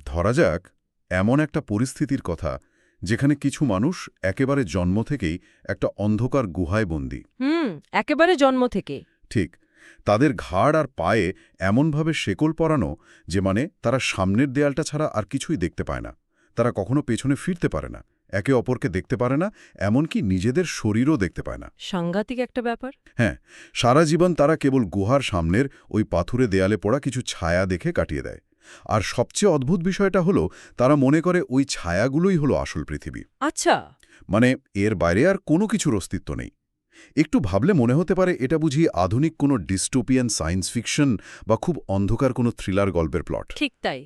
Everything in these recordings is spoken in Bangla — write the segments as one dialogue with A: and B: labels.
A: ধরা যাক এমন একটা পরিস্থিতির কথা যেখানে কিছু মানুষ একেবারে জন্ম থেকেই একটা অন্ধকার গুহায় বন্দী।
B: একেবারে জন্ম থেকে।
A: ঠিক, তাদের ঘাড় আর পায়ে এমনভাবে শেকল পরানো যে তারা সামনের দেয়ালটা ছাড়া আর কিছুই দেখতে পায় না। তারা কখনো পেছনে ফিরতে পারে না, একে অপরকে দেখতে পারে না, এমনকি নিজেদের শরীরও দেখতে পায় না।
B: সাংঘাতিক একটা ব্যাপার।
A: হ্যাঁ, সারা জীবন তারা কেবল গুহার সামনের ওই পাথুরে দেয়ালে পড়া কিছু ছায়া দেখে কাটিয়ে দেয়। আর সবচেয়ে অদ্ভুত বিষয়টা হলো তারা মনে করে ওই ছায়াগুলোই হলো আসল পৃথিবী।
B: আচ্ছা।
A: এর বাইরে আর কোনো কিছুর অস্তিত্ব নেই। একটু ভাবলে মনে হতে পারে এটা বুঝি আধুনিক কোনো ডিস্টোপিয়ান সায়েন্স ফিকশন বা খুব অন্ধকার কোনো থ্রিলার গল্পের প্লট।
B: ঠিক তাই।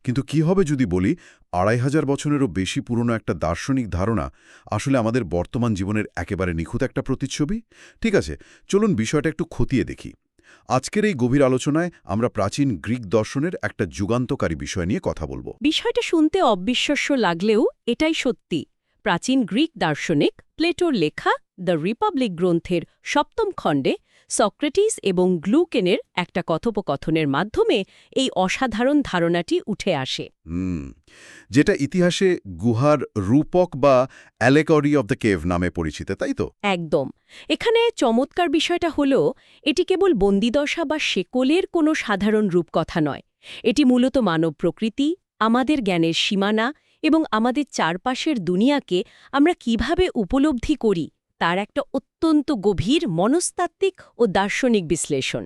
A: কিন্তু কি হবে যদি বলি ২৫০০ বছরেরও বেশি পুরনো একটা দার্শনিক ধারণা আসলে আমাদের বর্তমান জীবনের একেবারে নিখুঁত একটা প্রতিচ্ছবি? ঠিক আছে, চলুন বিষয়টা একটু খতিয়ে দেখি। আজকের এই গভীর আলোচনায় আমরা প্রাচীন গ্রিক দর্শনের একটা যুগান্তকারী বিষয় নিয়ে কথা বলবো।
B: বিষয়টা শুনতে অবিশ্বাস্য লাগলেও এটাই সত্যি। প্রাচীন গ্রিক দার্শনিক প্লেটোর লেখা দ্য রিপাবলিক গ্রন্থের ৭ম খণ্ডে সক্রেটিস এবং গ্লুকেনের একটা কথোপকথনের মাধ্যমে এই অসাধারণ ধারণাটি উঠে আসে।
A: যেটা ইতিহাসে গুহার রূপক বা অ্যালেগরি অব দ্য কেভ নামে পরিচিত, তাই তো?
B: একদম। এখানে চমৎকার বিষয়টা হলো এটি কেবল বন্দিদশা বা শেকলের কোনো সাধারণ রূপকথা নয়। এটি মূলত মানব প্রকৃতি, আমাদের জ্ঞানের সীমানা এবং আমাদের চারপাশের দুনিয়াকে আমরা কিভাবে উপলব্ধি করি তার একটা অত্যন্ত গভীর মনস্তাত্ত্বিক ও দার্শনিক বিশ্লেষণ।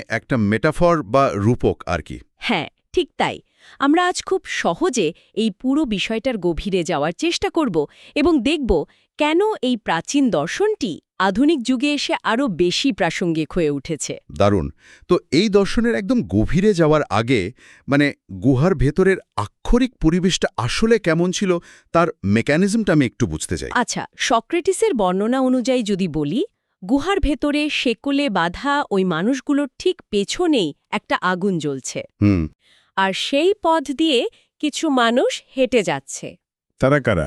A: একটা মেটাফর বা রূপক আর কি।
B: হ্যাঁ, ঠিক তাই। আমরা আজ খুব সহজে এই পুরো বিষয়টার গভীরে যাওয়ার চেষ্টা করব এবং দেখব কেন এই প্রাচীন দর্শনটি আধুনিক যুগে এসে আরও বেশি প্রাসঙ্গিক হয়ে উঠেছে।
A: দারুণ। তো এই দর্শনের একদম গভীরে যাওয়ার আগে গুহার ভেতরের আক্ষরিক পরিবেশটা আসলে কেমন ছিল তার মেকানিজমটা আমি একটু বুঝতে চাই।
B: আচ্ছা, সক্রেটিসের বর্ণনা অনুযায়ী যদি বলি, গুহার ভেতরে শেকলে বাঁধা ওই মানুষগুলোর ঠিক পেছনেই একটা আগুন জ্বলছে। আর সেই পথ দিয়ে কিছু মানুষ হেঁটে যাচ্ছে।
A: তারা কারা?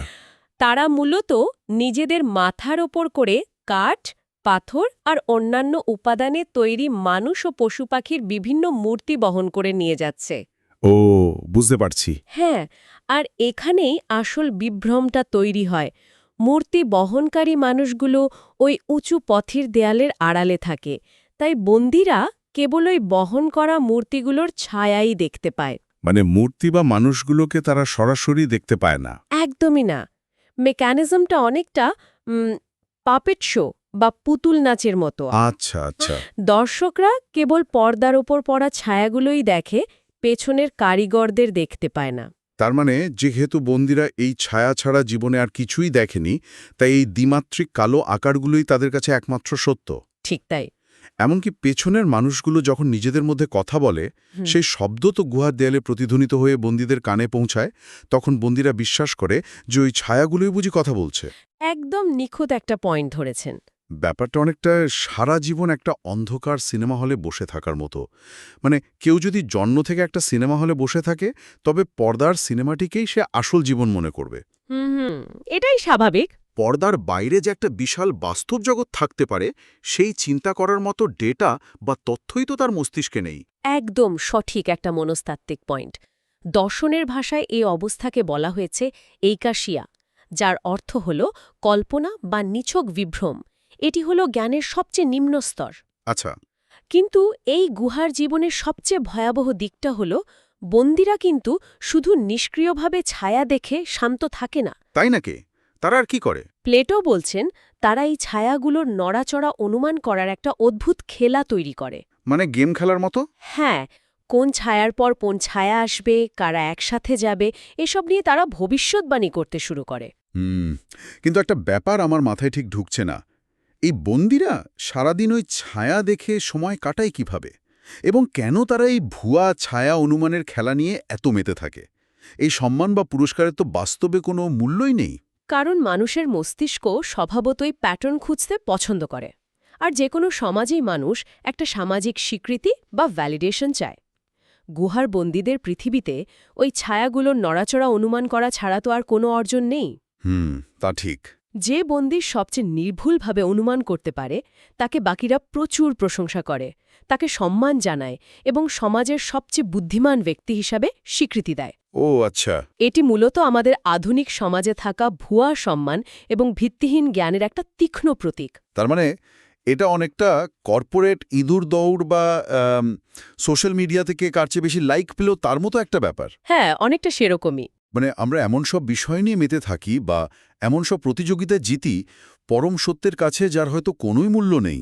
B: তারা মূলত নিজেদের মাথার ওপর করে কাঠ, পাথর আর অন্যান্য উপাদানে তৈরি মানুষ ও পশু পাখির বিভিন্ন মূর্তি বহন করে নিয়ে যাচ্ছে।
A: ও, বুঝতে পারছি।
B: হ্যাঁ, আর এখানেই আসল বিভ্রমটা তৈরি হয়। মূর্তি বহনকারী মানুষগুলো ওই উঁচু পথের দেয়ালের আড়ালে থাকে, তাই বন্দীরা কেবল ওই বহন করা মূর্তিগুলোর ছায়াই দেখতে পায়।
A: মূর্তি বা মানুষগুলোকে তারা সরাসরি দেখতে পায় না?
B: একদমই না। মেকানিজমটা অনেকটা পাপেট শো বা পুতুল নাচের মতো।
A: আচ্ছা আচ্ছা।
B: দর্শকরা কেবল পর্দার ওপর পড়া ছায়াগুলোই দেখে, পেছনের কারিগরদের দেখতে পায় না।
A: তার যেহেতু বন্দীরা এই ছায়া ছাড়া জীবনে আর কিছুই দেখেনি, তাই এই দ্বিমাত্রিক কালো আকারগুলোই তাদের কাছে একমাত্র সত্য।
B: ঠিক তাই।
A: এমনকি পেছনের মানুষগুলো যখন নিজেদের মধ্যে কথা বলে, সেই শব্দ তো গুহার দেয়ালে প্রতিধ্বনিত হয়ে বন্দীদের কানে পৌঁছায়। তখন বন্দীরা বিশ্বাস করে যে ওই ছায়াগুলোই বুঝি কথা বলছে।
B: একদম নিখুঁত একটা পয়েন্ট ধরেছেন।
A: ব্যাপারটা অনেকটা সারা জীবন একটা অন্ধকার সিনেমা হলে বসে থাকার মতো। কেউ যদি জন্ম থেকে একটা সিনেমা হলে বসে থাকে, তবে পর্দার সিনেমাটিকেই সে আসল জীবন মনে করবে।
B: এটাই স্বাভাবিক।
A: পর্দার বাইরে যে একটা বিশাল বাস্তব জগৎ থাকতে পারে, সেই চিন্তা করার মতো ডেটা বা তথ্যই তো তার মস্তিষ্কে নেই।
B: একদম সঠিক একটা মনস্তাত্ত্বিক পয়েন্ট। দর্শনের ভাষায় এই অবস্থাকে বলা হয়েছে এইকাশিয়া, যার অর্থ হল কল্পনা বা নিছক বিভ্রম। এটি হল জ্ঞানের সবচেয়ে নিম্ন স্তর।
A: আচ্ছা।
B: কিন্তু এই গুহার জীবনের সবচেয়ে ভয়াবহ দিকটা হল বন্দীরা কিন্তু শুধু নিষ্ক্রিয়ভাবে ছায়া দেখে শান্ত থাকে না।
A: তাই নাকি? তারা আর কি করে?
B: প্লেটো বলছেন তারা এই ছায়াগুলোর নড়াচড়া অনুমান করার একটা অদ্ভুত খেলা তৈরি করে।
A: গেম খেলার মতো?
B: হ্যাঁ, কোন ছায়ার পর কোন ছায়া আসবে, কারা একসাথে যাবে, এসব নিয়ে তারা ভবিষ্যৎবাণী করতে শুরু করে।
A: কিন্তু একটা ব্যাপার আমার মাথায় ঠিক ঢুকছে না। এই বন্দীরা সারাদিন ওই ছায়া দেখে সময় কাটায় কিভাবে? এবং কেন তারা এই ভুয়া ছায়া অনুমানের খেলা নিয়ে এত মেতে থাকে? এই সম্মান বা পুরস্কারের তো বাস্তবে কোনো মূল্যই নেই।
B: কারণ মানুষের মস্তিষ্ক স্বভাবতই প্যাটার্ন খুঁজতে পছন্দ করে। আর যে কোনো সমাজেই মানুষ একটা সামাজিক স্বীকৃতি বা ভ্যালিডেশন চায়। গুহার বন্দীদের পৃথিবীতে ওই ছায়াগুলোর নড়াচড়া অনুমান করা ছাড়া তো আর কোনো অর্জন নেই।
A: তা ঠিক।
B: যে বন্দী সবচেয়ে নির্ভুলভাবে অনুমান করতে পারে তাকে বাকিরা প্রচুর প্রশংসা করে, তাকে সম্মান জানায় এবং সমাজের সবচেয়ে বুদ্ধিমান ব্যক্তি হিসাবে স্বীকৃতি দেয়।
A: ও আচ্ছা।
B: এটি মূলত আমাদের আধুনিক সমাজে থাকা ভুয়া সম্মান এবং ভিত্তিহীন জ্ঞানের একটা তীক্ষ্ণ প্রতীক।
A: তার মানে এটা অনেকটা কর্পোরেট ইঁদুর দৌড় বা সোশ্যাল মিডিয়া থেকে কার চেয়ে বেশি লাইক পেল তার মতো একটা ব্যাপার।
B: হ্যাঁ, অনেকটা সেরকমই।
A: মানে আমরা এমন সব বিষয় নিয়ে মেতে থাকি বা এমন সব প্রতিযোগিতায় জিতি পরম সত্যের কাছে যার হয়তো কোনোই মূল্য নেই।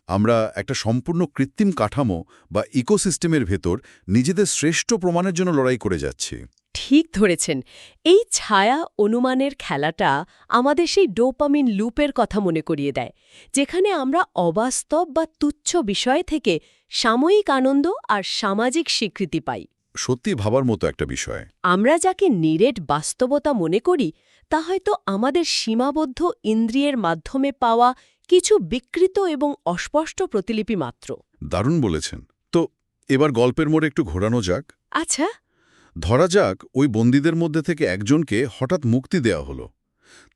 A: আমরা একটা সম্পূর্ণ কৃত্রিম কাঠামো বা ইকোসিস্টেমের ভেতর নিজেদের শ্রেষ্ঠ প্রমাণের জন্য লড়াই করে যাচ্ছি।
B: ঠিক ধরেছেন। এই ছায়া অনুমানের খেলাটা আমাদের সেই ডোপামিন লুপের কথা মনে করিয়ে দেয়, যেখানে আমরা অবাস্তব বা তুচ্ছ বিষয় থেকে সাময়িক আনন্দ আর সামাজিক স্বীকৃতি পাই।
A: সত্যি ভাবার মতো একটা বিষয়।
B: আমরা যাকে নিরেট বাস্তবতা মনে করি তা হয়তো আমাদের সীমাবদ্ধ ইন্দ্রিয়ের মাধ্যমে পাওয়া কিছু বিকৃত এবং অস্পষ্ট প্রতিলিপি মাত্র।
A: দারুণ বলেছেন। তো এবার গল্পের মোড়ে একটু ঘোরানো যাক।
B: আচ্ছা।
A: ধরা যাক ওই বন্দীদের মধ্যে থেকে একজনকে হঠাৎ মুক্তি দেওয়া হলো।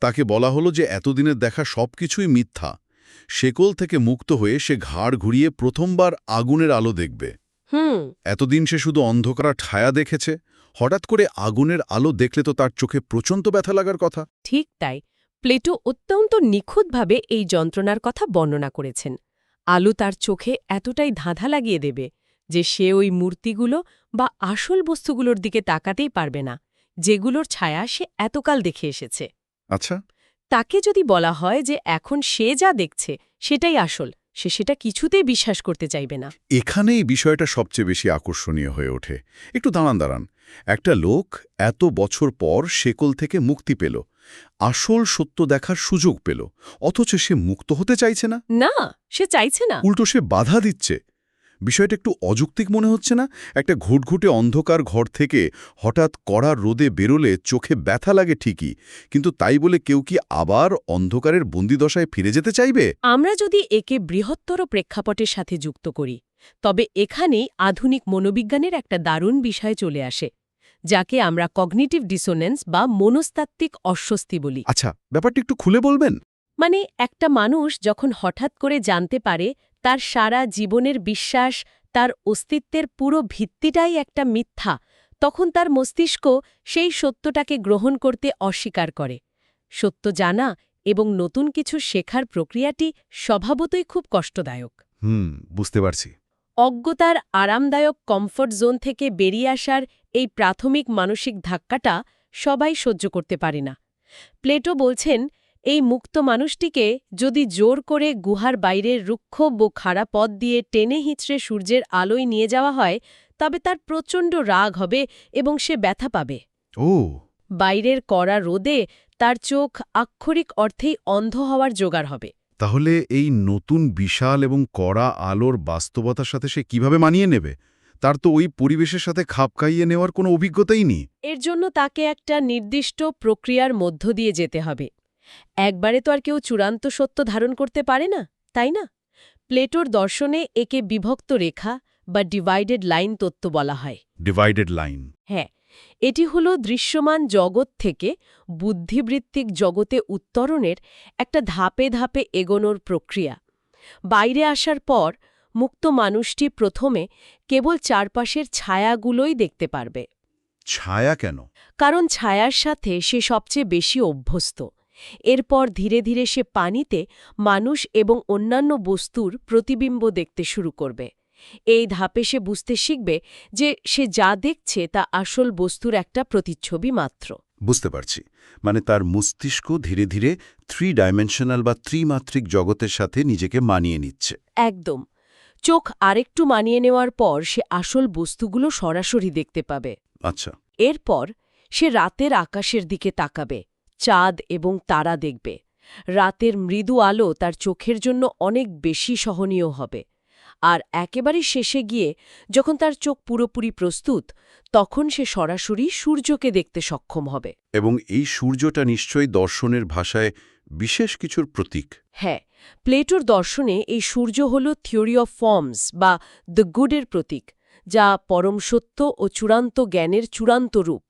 A: তাকে বলা হলো যে এতদিনের দেখা সবকিছুই মিথ্যা। শেকল থেকে মুক্ত হয়ে সে ঘাড় ঘুরিয়ে প্রথমবার আগুনের আলো দেখবে। এতদিন সে শুধু অন্ধকার ছায়া দেখেছে, হঠাৎ করে আগুনের আলো দেখলে তো তার চোখে প্রচণ্ড ব্যথা লাগার কথা।
B: ঠিক তাই। প্লেটো অত্যন্ত নিখুঁতভাবে এই যন্ত্রণার কথা বর্ণনা করেছেন। আলো তার চোখে এতটাই ধাঁধা লাগিয়ে দেবে যে সে ওই মূর্তিগুলো বা আসল বস্তুগুলোর দিকে তাকাতেই পারবে না, যেগুলোর ছায়া সে এতকাল দেখে এসেছে।
A: আচ্ছা।
B: তাকে যদি বলা হয় যে এখন সে যা দেখছে সেটাই আসল, সে সেটা কিছুতেই বিশ্বাস করতে চাইবে না।
A: এখানেই বিষয়টা সবচেয়ে বেশি আকর্ষণীয় হয়ে ওঠে। একটু দাঁড়ান। একটা লোক এত বছর পর শেকল থেকে মুক্তি পেল, আসল সত্য দেখার সুযোগ পেল, অথচ সে মুক্ত হতে চাইছে না।
B: না, সে চাইছে না।
A: উল্টো সে বাধা দিচ্ছে। বিষয়টা একটু অযৌক্তিক মনে হচ্ছে না? একটা ঘুটঘুটে অন্ধকার ঘর থেকে হঠাৎ কড়া রোদে বেরোলে চোখে ব্যথা লাগে ঠিকই, কিন্তু তাই বলে কেউ কি আবার অন্ধকারের বন্দিদশায় ফিরে যেতে চাইবে?
B: আমরা যদি একে বৃহত্তর প্রেক্ষাপটের সাথে যুক্ত করি, তবে এখানেই আধুনিক মনোবিজ্ঞানের একটা দারুণ বিষয় চলে আসে, যাকে আমরা কগনিটিভ ডিসোনেন্স বা মনস্তাত্ত্বিক অস্বস্তি বলি।
A: আচ্ছা, ব্যাপারটা একটু খুলে বলবেন?
B: মানে একটা মানুষ যখন হঠাৎ করে জানতে পারে তার সারা জীবনের বিশ্বাস, তার অস্তিত্বের পুরো ভিত্তিটাই একটা মিথ্যা, তখন তার মস্তিষ্ক সেই সত্যটাকে গ্রহণ করতে অস্বীকার করে। সত্য জানা এবং নতুন কিছু শেখার প্রক্রিয়াটি স্বভাবতই খুব কষ্টদায়ক।
A: বুঝতে পারছি।
B: অজ্ঞতার আরামদায়ক কমফোর্ট জোন থেকে বেরিয়ে আসার এই প্রাথমিক মানসিক ধাক্কাটা সবাই সহ্য করতে পারে না। প্লেটো বলছেন, এই মুক্ত মানুষটিকে যদি জোর করে গুহার বাইরের রুক্ষ ও খাড়া পথ দিয়ে টেনে হিঁচড়ে সূর্যের আলোয় নিয়ে যাওয়া হয়, তবে তার প্রচণ্ড রাগ হবে এবং সে ব্যথা পাবে।
A: ও,
B: বাইরের কড়া রোদে তার চোখ আক্ষরিক অর্থেই অন্ধ হওয়ার জোগাড় হবে।
A: তাহলে এই নতুন বিশাল এবং কড়া আলোর বাস্তবতার সাথে সে কিভাবে মানিয়ে নেবে? তার তো ওই পরিবেশের সাথে খাপ খাইয়ে নেওয়ার কোনো অভিজ্ঞতাই নেই।
B: এর জন্য তাকে একটা নির্দিষ্ট প্রক্রিয়ার মধ্য দিয়ে যেতে হবে। একবারে তো আর কেউ চূড়ান্ত সত্য ধারণ করতে পারে না, তাই না? প্লেটোর দর্শনে একে বিভক্ত রেখা বা ডিভাইডেড লাইন তত্ত্ব বলা হয়।
A: Divided line.
B: হ্যাঁ, এটি হল দৃশ্যমান জগৎ থেকে বুদ্ধিবৃত্তিক জগতে উত্তরণের একটা ধাপে ধাপে এগোনোর প্রক্রিয়া। বাইরে আসার পর মুক্ত মানুষটি প্রথমে কেবল চারপাশের ছায়াগুলোই দেখতে পারবে।
A: ছায়া কেন?
B: কারণ ছায়ার সাথে সে সবচেয়ে বেশি অভ্যস্ত। এরপর ধীরে ধীরে সে পানিতে মানুষ এবং অন্যান্য বস্তুর প্রতিবিম্ব দেখতে শুরু করবে। এই ধাপে সে বুঝতে শিখবে যে সে যা দেখছে তা আসল বস্তুর একটা প্রতিচ্ছবি মাত্র।
A: বুঝতে পারছি। মানে তার মস্তিষ্ক ধীরে ধীরে 3 ডাইমেনশনাল বা ত্রিমাত্রিক জগতের সাথে নিজেকে মানিয়ে নিচ্ছে।
B: একদম। চোখ আরেকটু মানিয়ে নেওয়ার পর সে আসল বস্তুগুলো সরাসরি দেখতে পাবে।
A: আচ্ছা।
B: এরপর সে রাতের আকাশের দিকে তাকাবে, চাঁদ এবং তারা দেখবে। রাতের মৃদু আলো তার চোখের জন্য অনেক বেশি সহনীয় হবে। আর একেবারে শেষে গিয়ে যখন তার চোখ পুরোপুরি প্রস্তুত, তখন সে সরাসরি সূর্যকে দেখতে সক্ষম হবে।
A: এবং এই সূর্যটা নিশ্চয়ই দর্শনের ভাষায় বিশেষ কিছুর প্রতীক।
B: হ্যাঁ, প্লেটোর দর্শনে এই সূর্য হল থিওরি অফ ফর্মস বা দ্য গুডের প্রতীক, যা পরম সত্য ও চূড়ান্ত জ্ঞানের চূড়ান্ত রূপ।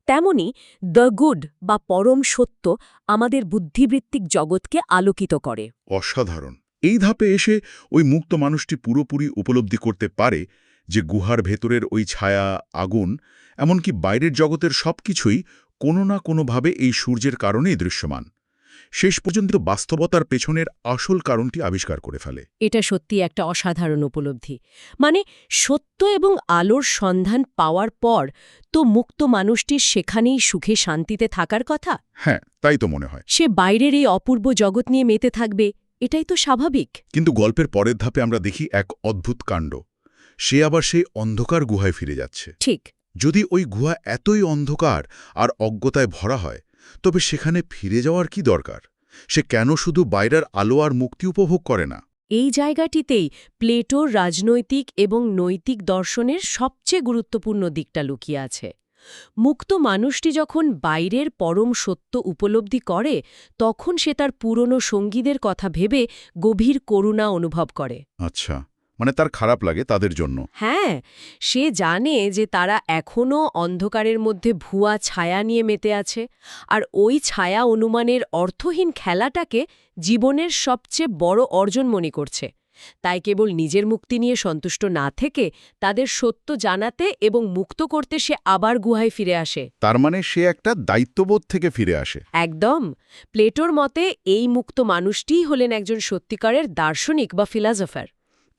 B: তেমনি দ্য গুড বা পরম সত্য আমাদের বুদ্ধিবৃত্তিক জগৎকে আলোকিত করে।
A: অসাধারণ। এই ধাপে এসে ওই মুক্ত মানুষটি পুরোপুরি উপলব্ধি করতে পারে যে গুহার ভেতরের ওই ছায়া, আগুন, এমনকি বাইরের জগতের সবকিছুই কোনো না কোনোভাবে এই সূর্যের কারণেই দৃশ্যমান। শেষ পর্যন্ত বাস্তবতার পেছনের আসল কারণটি আবিষ্কার করে ফেলে।
B: এটা সত্যি একটা অসাধারণ উপলব্ধি। মানে সত্য এবং আলোর সন্ধান পাওয়ার পর তো মুক্ত মানুষটির সেখানেই সুখে শান্তিতে থাকার কথা।
A: হ্যাঁ, তাই তো মনে হয়।
B: সে বাইরের এই অপূর্ব জগৎ নিয়ে মেতে থাকবে, এটাই তো স্বাভাবিক।
A: কিন্তু গল্পের পরের ধাপে আমরা দেখি এক অদ্ভুত কাণ্ড। সে আবার সেই অন্ধকার গুহায় ফিরে যাচ্ছে।
B: ঠিক।
A: যদি ওই গুহা এতই অন্ধকার আর অজ্ঞতায় ভরা হয়, তবে সেখানে ফিরে যাওয়ার কি দরকার? সে কেন শুধু বাইরের আলো আর মুক্তি উপভোগ করে না?
B: এই জায়গাটিতেই প্লেটোর রাজনৈতিক এবং নৈতিক দর্শনের সবচেয়ে গুরুত্বপূর্ণ দিকটা লুকিয়ে আছে। মুক্ত মানুষটি যখন বাইরের পরম সত্য উপলব্ধি করে, তখন সে তার পুরনো সঙ্গীদের কথা ভেবে গভীর করুণা অনুভব করে।
A: আচ্ছা, মানে তার খারাপ লাগে তাদের জন্য।
B: হ্যাঁ, সে জানে যে তারা এখনও অন্ধকারের মধ্যে ভুয়া ছায়া নিয়ে মেতে আছে, আর ওই ছায়া অনুমানের অর্থহীন খেলাটাকে জীবনের সবচেয়ে বড় অর্জন মনে করছে। তাই কেবল নিজের মুক্তি নিয়ে সন্তুষ্ট না থেকে তাদের সত্য জানাতে এবং মুক্ত করতে সে আবার গুহায় ফিরে আসে।
A: তার মানে সে একটা দায়িত্ববোধ থেকে ফিরে আসে।
B: একদম। প্লেটোর মতে এই মুক্ত মানুষটিই হলেন একজন সত্যিকারের দার্শনিক বা ফিলসফার।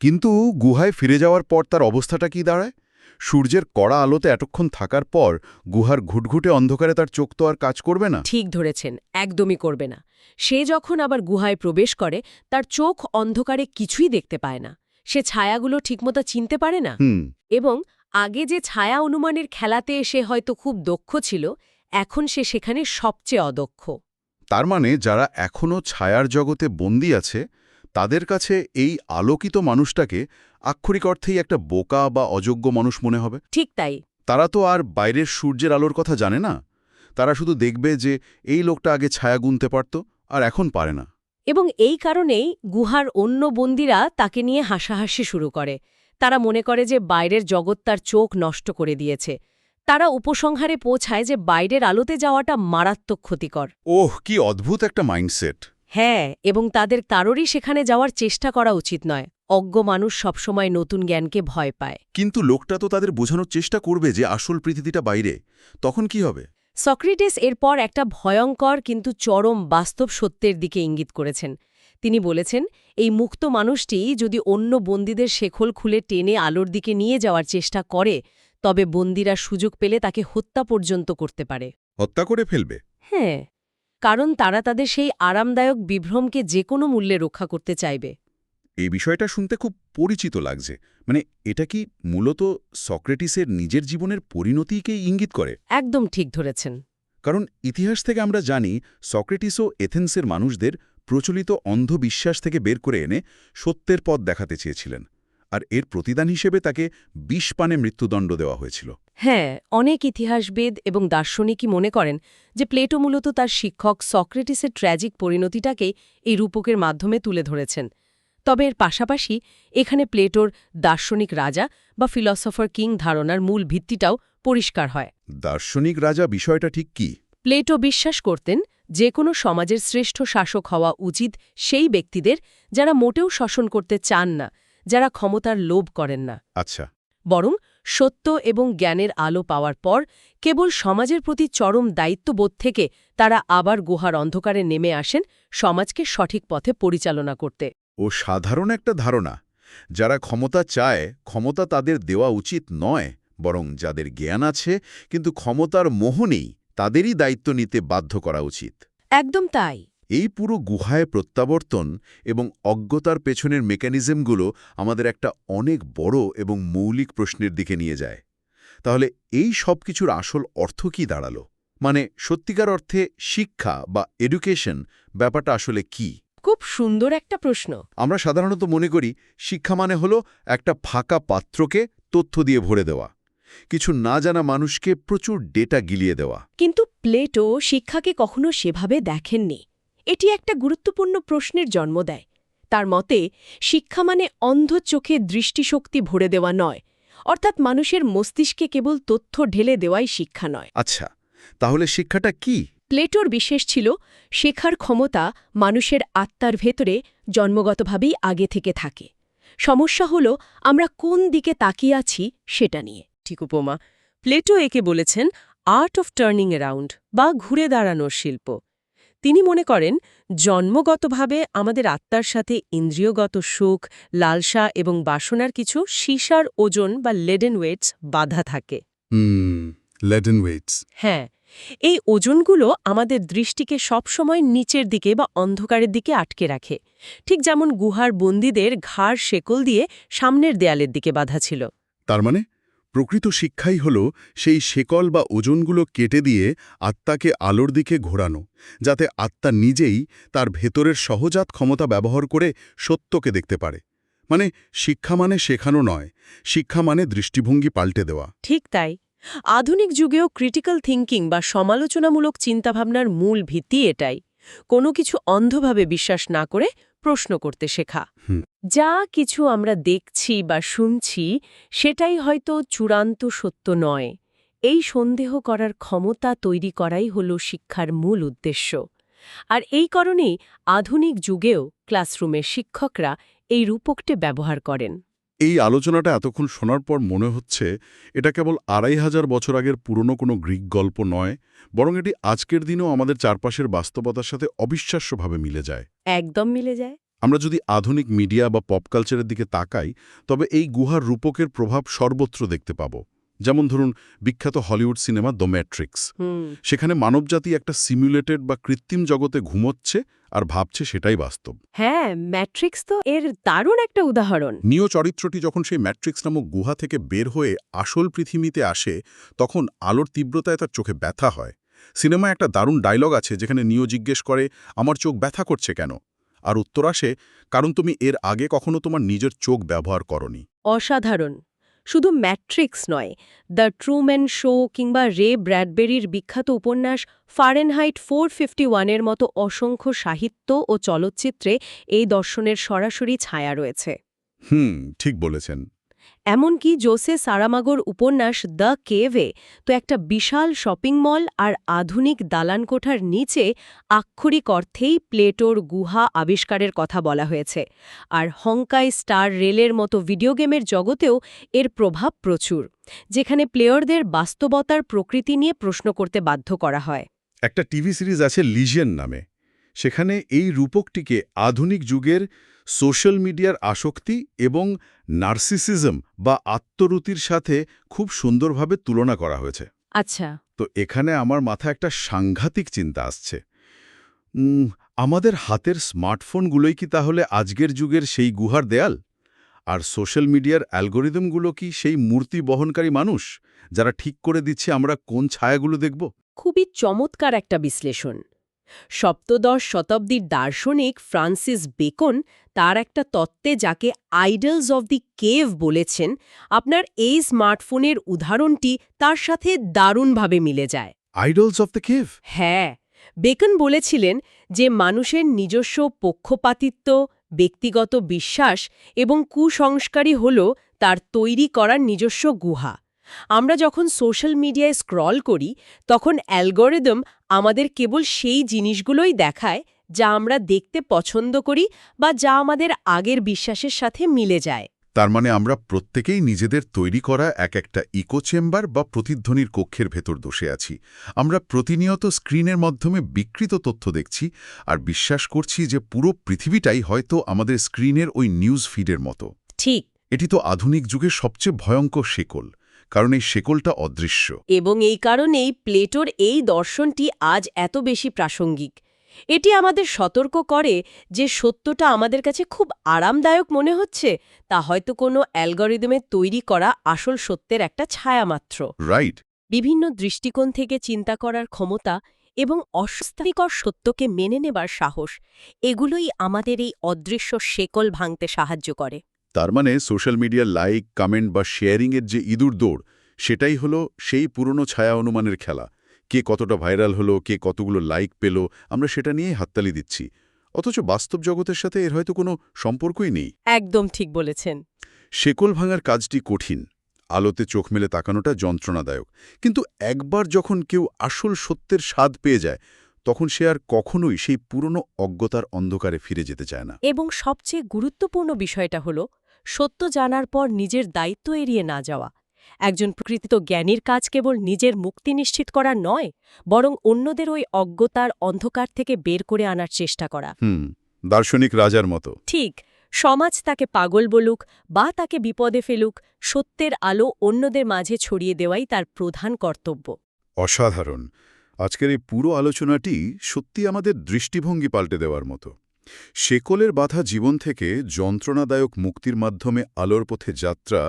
A: কিন্তু গুহায় ফিরে যাওয়ার পর তার অবস্থাটা কি দাঁড়ায়? সূর্যের কড়া আলোতে এতক্ষণ থাকার পর গুহার ঘুটঘুটে অন্ধকারে তার চোখ তো আর কাজ করবে না।
B: ঠিক ধরেছেন, একদমই করবে না। সে যখন আবার গুহায় প্রবেশ করে, তার চোখ অন্ধকারে কিছুই দেখতে পায় না। সে ছায়াগুলো ঠিকমতো চিনতে পারে না। এবং আগে যে ছায়া অনুমানের খেলাতে এসে হয়তো খুব দক্ষ ছিল, এখন সে সেখানে সবচেয়ে অদক্ষ।
A: তার মানে যারা এখনও ছায়ার জগতে বন্দী আছে, তাদের কাছে এই আলোকিত মানুষটাকে আক্ষরিক অর্থেই একটা বোকা বা অযোগ্য মানুষ মনে হবে।
B: ঠিক তাই।
A: তারা তো আর বাইরের সূর্যের আলোর কথা জানে না। তারা শুধু দেখবে যে এই লোকটা আগে ছায়া গুনতে পারত আর এখন পারে না।
B: এবং এই কারণেই গুহার অন্য বন্দীরা তাকে নিয়ে হাসাহাসি শুরু করে। তারা মনে করে যে বাইরের জগৎ তার চোখ নষ্ট করে দিয়েছে। তারা উপসংহারে পৌঁছায় যে বাইরের আলোতে যাওয়াটা মারাত্মক ক্ষতিকর।
A: ওহ, কি অদ্ভুত একটা মাইন্ডসেট!
B: হ্যাঁ, এবং তাদের কারোরই সেখানে যাওয়ার চেষ্টা করা উচিত নয়। অজ্ঞ মানুষ সবসময় নতুন জ্ঞানকে ভয় পায়।
A: কিন্তু লোকটা তো তাদের বোঝানোর চেষ্টা করবে যে আসল পৃথিবীটা বাইরে। তখন কি হবে?
B: সক্রেটিস এরপর একটা ভয়ঙ্কর কিন্তু চরম বাস্তব সত্যের দিকে ইঙ্গিত করেছেন। তিনি বলেছেন, এই মুক্ত মানুষটি যদি অন্য বন্দীদের শেকল খুলে টেনে আলোর দিকে নিয়ে যাওয়ার চেষ্টা করে, তবে বন্দীরা সুযোগ পেলে তাকে হত্যা পর্যন্ত করতে পারে।
A: হত্যা করে ফেলবে?
B: হ্যাঁ, কারণ তারা তাদের সেই আরামদায়ক বিভ্রমকে যে কোনো মূল্যে রক্ষা করতে চাইবে।
A: এই বিষয়টা শুনতে খুব পরিচিত লাগছে। মানে এটা কি মূলত সক্রেটিসের নিজের জীবনের পরিণতিকেই ইঙ্গিত করে?
B: একদম ঠিক ধরেছেন।
A: কারণ ইতিহাস থেকে আমরা জানি সক্রেটিসও এথেন্সের মানুষদের প্রচলিত অন্ধবিশ্বাস থেকে বের করে এনে সত্যের পথ দেখাতে চেয়েছিলেন, আর এর প্রতিদান হিসেবে তাকে বিষপানে মৃত্যুদণ্ড দেওয়া হয়েছিল।
B: হ্যাঁ, অনেক ইতিহাসবিদ এবং দার্শনিকই মনে করেন যে প্লেটো মূলত তার শিক্ষক সক্রেটিসের ট্র্যাজিক পরিণতিটাকেই এই রূপকের মাধ্যমে তুলে ধরেছেন। তবে এর পাশাপাশি এখানে প্লেটোর দার্শনিক রাজা বা ফিলসফার কিং ধারণার মূল ভিত্তিটাও পরিষ্কার হয়।
A: দার্শনিক রাজা বিষয়টা ঠিক কি?
B: প্লেটো বিশ্বাস করতেন যে কোনো সমাজের শ্রেষ্ঠ শাসক হওয়া উচিত সেই ব্যক্তিদের যারা মোটেও শাসন করতে চান না, যারা ক্ষমতার লোভ করেন না।
A: আচ্ছা।
B: বরং সত্য এবং জ্ঞানের আলো পাওয়ার পর কেবল সমাজের প্রতি চরম দায়িত্ববোধ থেকে তারা আবার গুহার অন্ধকারে নেমে আসেন সমাজকে সঠিক পথে পরিচালনা করতে।
A: ও সাধারণ একটা ধারণা, যারা ক্ষমতা চায় ক্ষমতা তাদের দেওয়া উচিত নয়, বরং যাদের জ্ঞান আছে কিন্তু ক্ষমতার মোহ নেই, তাদেরই দায়িত্ব নিতে বাধ্য করা উচিত।
B: একদম তাই।
A: এই পুরো গুহায় প্রত্যাবর্তন এবং অজ্ঞতার পেছনের মেকানিজমগুলো আমাদের একটা অনেক বড় এবং মৌলিক প্রশ্নের দিকে নিয়ে যায়। তাহলে এই সব কিছুর আসল অর্থ কি দাঁড়ালো? মানে সত্যিকার অর্থে শিক্ষা বা এডুকেশন ব্যাপারটা আসলে কি?
B: খুব সুন্দর একটা প্রশ্ন।
A: আমরা সাধারণত মনে করি শিক্ষা মানে হলো একটা ফাঁকা পাত্রকে তথ্য দিয়ে ভরে দেওয়া, কিছু না জানা মানুষকে প্রচুর ডেটা গিলিয়ে দেওয়া।
B: কিন্তু প্লেটো শিক্ষাকে কখনো সেভাবে দেখেননি। এটি একটা গুরুত্বপূর্ণ প্রশ্নের জন্ম দেয়। তার মতে শিক্ষা মানে অন্ধ চোখে দৃষ্টিশক্তি ভরে দেওয়া নয়, অর্থাৎ মানুষের মস্তিষ্কে কেবল তথ্য ঢেলে দেওয়াই শিক্ষা নয়।
A: আচ্ছা, তাহলে শিক্ষাটা কি?
B: প্লেটোর বিশ্বাস ছিল শেখার ক্ষমতা মানুষের আত্মার ভেতরে জন্মগতভাবেই আগে থেকে থাকে। সমস্যা হলো আমরা কোন দিকে তাকিয়ে আছি সেটা নিয়ে।
C: ঠিক উপমা। প্লেটো একে বলেছেন আর্ট অফ টার্নিং অ্যারাউন্ড বা ঘুরে দাঁড়ানোর শিল্প। তিনি মনে করেন জন্মগতভাবে আমাদের আত্মার সাথে ইন্দ্রিয়গত সুখ, লালসা এবং বাসনার কিছু সীসার ওজন বা লেডেন ওয়েটস বাধা থাকে।
A: লেডেন ওয়েটস।
C: হ্যাঁ, এই ওজনগুলো আমাদের দৃষ্টিকে সবসময় নিচের দিকে বা অন্ধকারের দিকে আটকে রাখে, ঠিক যেমন গুহার বন্দীদের ঘাড় শেকল দিয়ে সামনের দেয়ালের দিকে বাঁধা ছিল।
A: তার মানে প্রকৃত শিক্ষাই হল সেই শেকল বা ওজনগুলো কেটে দিয়ে আত্মাকে আলোর দিকে ঘোরানো, যাতে আত্মা নিজেই তার ভেতরের সহজাত ক্ষমতা ব্যবহার করে সত্যকে দেখতে পারে। মানে শিক্ষা মানে শেখানো নয়, শিক্ষা মানে দৃষ্টিভঙ্গি পাল্টে দেওয়া।
C: ঠিক তাই। আধুনিক যুগেও ক্রিটিক্যাল থিঙ্কিং বা সমালোচনামূলক চিন্তাভাবনার মূল ভিত্তি এটাই, কোনো কিছু অন্ধভাবে বিশ্বাস না করে প্রশ্ন করতে শেখা। যা কিছু আমরা দেখছি বা শুনছি সেটাই হয়তো চূড়ান্ত সত্য নয়, এই সন্দেহ করার ক্ষমতা তৈরি করাই হল শিক্ষার মূল উদ্দেশ্য। আর এই কারণেই আধুনিক যুগেও ক্লাসরুমের শিক্ষকরা এই রূপকটি ব্যবহার করেন।
A: এই আলোচনাটা এতক্ষণ শোনার পর মনে হচ্ছে এটা কেবল ২৫০০ বছর আগের পুরনো কোনো গ্রিক গল্প নয়, বরং এটি আজকের দিনেও আমাদের চারপাশের বাস্তবতার সাথে অবিশ্বাস্যভাবে মিলে যায়।
C: একদম মিলে যায়।
A: আমরা যদি আধুনিক মিডিয়া বা পপ কালচারের দিকে তাকাই, তবে এই গুহার রূপকের প্রভাব সর্বত্র দেখতে পাব। যেমন ধরুন বিখ্যাত হলিউড সিনেমা দ্য ম্যাট্রিক্স। সেখানে মানবজাতি একটা সিমুলেটেড বা কৃত্রিম জগতে ঘুমোচ্ছে আর ভাবছে সেটাই বাস্তব।
C: হ্যাঁ, ম্যাট্রিক্স তো এর দারুণ একটা উদাহরণ।
A: নিও চরিত্রটি যখন সেই ম্যাট্রিক্স নামক গুহা থেকে বের হয়ে আসল পৃথিবীতে আসে, তখন আলোর তীব্রতায় তার চোখে ব্যথা হয়। সিনেমায় একটা দারুণ ডায়লগ আছে যেখানে নিও জিজ্ঞেস করে, আমার চোখ ব্যথা করছে কেন? আর উত্তর আসে, কারণ তুমি এর আগে কখনো তোমার নিজের চোখ ব্যবহার করনি।
C: অসাধারণ। শুধু ম্যাট্রিক্স নয়, দ্য ট্রুম্যান শো কিংবা রে ব্র্যাডবেরির বিখ্যাত উপন্যাস ফারেনহাইট 451-এর মতো অসংখ্য সাহিত্য ও চলচ্চিত্রে এই দর্শনের সরাসরি ছায়া রয়েছে।
A: ঠিক বলেছেন।
C: এমনকি জোসে সারামাগোর উপন্যাস দ্য কেভে তো একটা বিশাল শপিং মল আর আধুনিক দালানকোঠার নিচে আক্ষরিক অর্থেই প্লেটোর গুহা আবিষ্কারের কথা বলা হয়েছে। আর হংকাই স্টার রেলের মতো ভিডিও গেমের জগতেও এর প্রভাব প্রচুর, যেখানে প্লেয়ারদের বাস্তবতার প্রকৃতি নিয়ে প্রশ্ন করতে বাধ্য করা হয়।
A: একটা টিভি সিরিজ আছে লিজিয়ন নামে, সেখানে এই রূপকটিকে আধুনিক যুগের সোশ্যাল মিডিয়ার আসক্তি এবং নার্সিসিজম বা আত্মরুতির সাথে খুব সুন্দরভাবে তুলনা করা হয়েছে।
C: আচ্ছা।
A: তো এখানে আমার মাথায় একটা সাংঘাতিক চিন্তা আসছে। আমাদের হাতের স্মার্টফোনগুলোই কি তাহলে আজকের যুগের সেই গুহার দেয়াল? আর সোশ্যাল মিডিয়ার অ্যালগোরিদমগুলো কি সেই মূর্তি বহনকারী মানুষ, যারা ঠিক করে দিচ্ছে আমরা কোন ছায়াগুলো দেখব?
C: খুবই চমৎকার একটা বিশ্লেষণ। সপ্তদশ শতাব্দীর দার্শনিক ফ্রান্সিস বেকন তার একটা তত্ত্বে, যাকে আইডলস অব দি কেভ বলেছেন, আপনার এই স্মার্টফোনের উদাহরণটি তার সাথে দারুণভাবে মিলে যায়।
A: Idols of the cave?
C: হ্যাঁ, বেকন বলেছিলেন যে মানুষের নিজস্ব পক্ষপাতিত্ব, ব্যক্তিগত বিশ্বাস এবং কুসংস্কারই হল তার তৈরি করার নিজস্ব গুহা। আমরা যখন সোশ্যাল মিডিয়ায় স্ক্রল করি, তখন অ্যালগোরিদম আমাদের কেবল সেই জিনিসগুলোই দেখায় যা আমরা দেখতে পছন্দ করি বা যা আমাদের আগের বিশ্বাসের সাথে মিলে যায়।
A: তার মানে আমরা প্রত্যেকেই নিজেদের তৈরি করা একটা ইকো চেম্বার বা প্রতিধ্বনির কক্ষের ভেতর বসে আছি। আমরা প্রতিনিয়ত স্ক্রিনের মাধ্যমে বিকৃত তথ্য দেখছি আর বিশ্বাস করছি যে পুরো পৃথিবীটাই হয়তো আমাদের স্ক্রিনের ওই নিউজ ফিডের মতো।
C: ঠিক।
A: এটি তো আধুনিক যুগের সবচেয়ে ভয়ঙ্কর শেকল, কারণ এই শেকলটা অদৃশ্য।
C: এবং এই কারণেই প্লেটোর এই দর্শনটি আজ এত বেশি প্রাসঙ্গিক। এটি আমাদের সতর্ক করে যে সত্যটা আমাদের কাছে খুব আরামদায়ক মনে হচ্ছে, তা হয়তো কোনো অ্যালগরিদমের তৈরি করা আসল সত্যের একটা ছায়া মাত্র।
A: রাইট।
C: বিভিন্ন দৃষ্টিকোণ থেকে চিন্তা করার ক্ষমতা এবং অস্বাস্থ্যকর সত্যকে মেনে নেবার সাহস, এগুলোই আমাদের এই অদৃশ্য শেকল ভাঙতে সাহায্য করে।
A: তার মানে সোশ্যাল মিডিয়ার লাইক, কমেন্ট বা শেয়ারিংয়ের যে ইঁদুর দৌড়, সেটাই হলো সেই পুরনো ছায়া অনুমানের খেলা। কে কতটা ভাইরাল হলো, কে কতগুলো লাইক পেল, আমরা সেটা নিয়েই হাততালি দিচ্ছি। অথচ বাস্তব জগতের সাথে এর হয়তো কোনো সম্পর্কই নেই।
C: একদম ঠিক বলেছেন।
A: শেকল ভাঙার কাজটি কঠিন, আলোতে চোখ মেলে তাকানোটা যন্ত্রণাদায়ক, কিন্তু একবার যখন কেউ আসল সত্যের স্বাদ পেয়ে যায় তখন সে আর কখনোই সেই পুরনো অজ্ঞতার অন্ধকারে ফিরে যেতে চায় না।
C: এবং সবচেয়ে গুরুত্বপূর্ণ বিষয়টা হলো সত্য জানার পর নিজের দায়িত্ব এড়িয়ে না যাওয়া। একজন প্রকৃত জ্ঞানীর কাজ কেবল নিজের মুক্তি নিশ্চিত করা নয়, বরং অন্যদের ওই অজ্ঞতার অন্ধকার থেকে বের করে আনার চেষ্টা করা।
A: দার্শনিক রাজার মতো।
C: ঠিক, সমাজ তাকে পাগল বলুক বা তাকে বিপদে ফেলুক, সত্যের আলো অন্যদের মাঝে ছড়িয়ে দেওয়াই তার প্রধান কর্তব্য।
A: অসাধারণ। আজকের এই পুরো আলোচনাটি সত্যি আমাদের দৃষ্টিভঙ্গি পাল্টে দেওয়ার মতো। শেকলের বাধা জীবন থেকে যন্ত্রণাদায়ক মুক্তির মাধ্যমে আলোর পথে যাত্রা,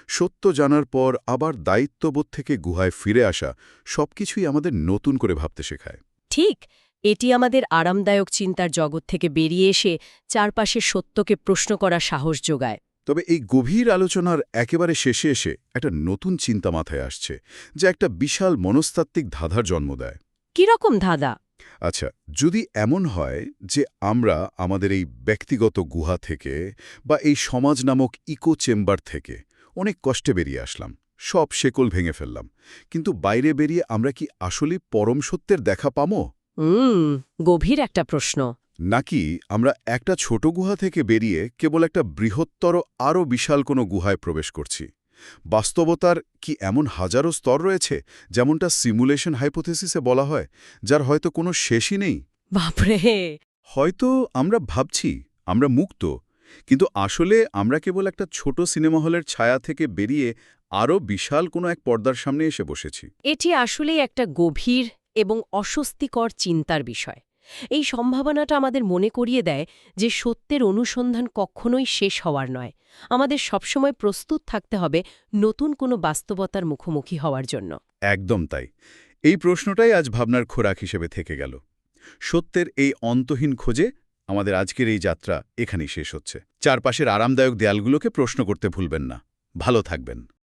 A: সত্য জানার পর আবার দায়িত্ববোধ থেকে গুহায় ফিরে আসা, সবকিছুই আমাদের নতুন করে ভাবতে শেখায়।
C: ঠিক, এটি আমাদের আরামদায়ক চিন্তার জগৎ থেকে বেরিয়ে এসে চারপাশের সত্যকে প্রশ্ন করার সাহস যোগায়।
A: তবে এই গভীর আলোচনার একেবারে শেষে এসে একটা নতুন চিন্তা মাথায় আসছে, যা একটা বিশাল মনস্তাত্ত্বিক ধাঁধার জন্ম দেয়।
C: কিরকম ধাঁধা?
A: আচ্ছা, যদি এমন হয় যে আমরা আমাদের এই ব্যক্তিগত গুহা থেকে বা এই সমাজ নামক ইকো চেম্বার থেকে অনেক কষ্টে বেরিয়ে আসলাম, সব শেকল ভেঙে ফেললাম, কিন্তু বাইরে বেরিয়ে আমরা কি আসলে পরম সত্যের দেখা পামো?
C: গভীর একটা প্রশ্ন।
A: নাকি আমরা একটা ছোট গুহা থেকে বেরিয়ে কেবল একটা বৃহত্তর আরও বিশাল কোনো গুহায় প্রবেশ করছি? বাস্তবতার কি এমন হাজারো স্তর রয়েছে, যেমনটা সিমুলেশন হাইপোথেসিসে বলা হয়, যার হয়তো কোনো শেষই নেই?
C: বাপরে!
A: হয়তো আমরা ভাবছি আমরা মুক্ত, কিন্তু আসলে আমরা কেবল একটা ছোট সিনেমা হলের ছায়া থেকে বেরিয়ে আরও বিশাল কোনো এক পর্দার সামনে এসে বসেছি।
C: এটি আসলেই একটা গভীর এবং অস্বস্তিকর চিন্তার বিষয়। এই সম্ভাবনাটা আমাদের মনে করিয়ে দেয় যে সত্যের অনুসন্ধান কখনোই শেষ হওয়ার নয়। আমাদের সবসময় প্রস্তুত থাকতে হবে নতুন কোনো বাস্তবতার মুখোমুখি হওয়ার জন্য।
A: একদম তাই। এই প্রশ্নটাই আজ ভাবনার খোরাক হিসেবে থেকে গেল। সত্যের এই অন্তহীন খোঁজে আমাদের আজকের এই যাত্রা এখানেই শেষ হচ্ছে। চারপাশের আরামদায়ক দেয়ালগুলোকে প্রশ্ন করতে ভুলবেন না। ভালো থাকবেন।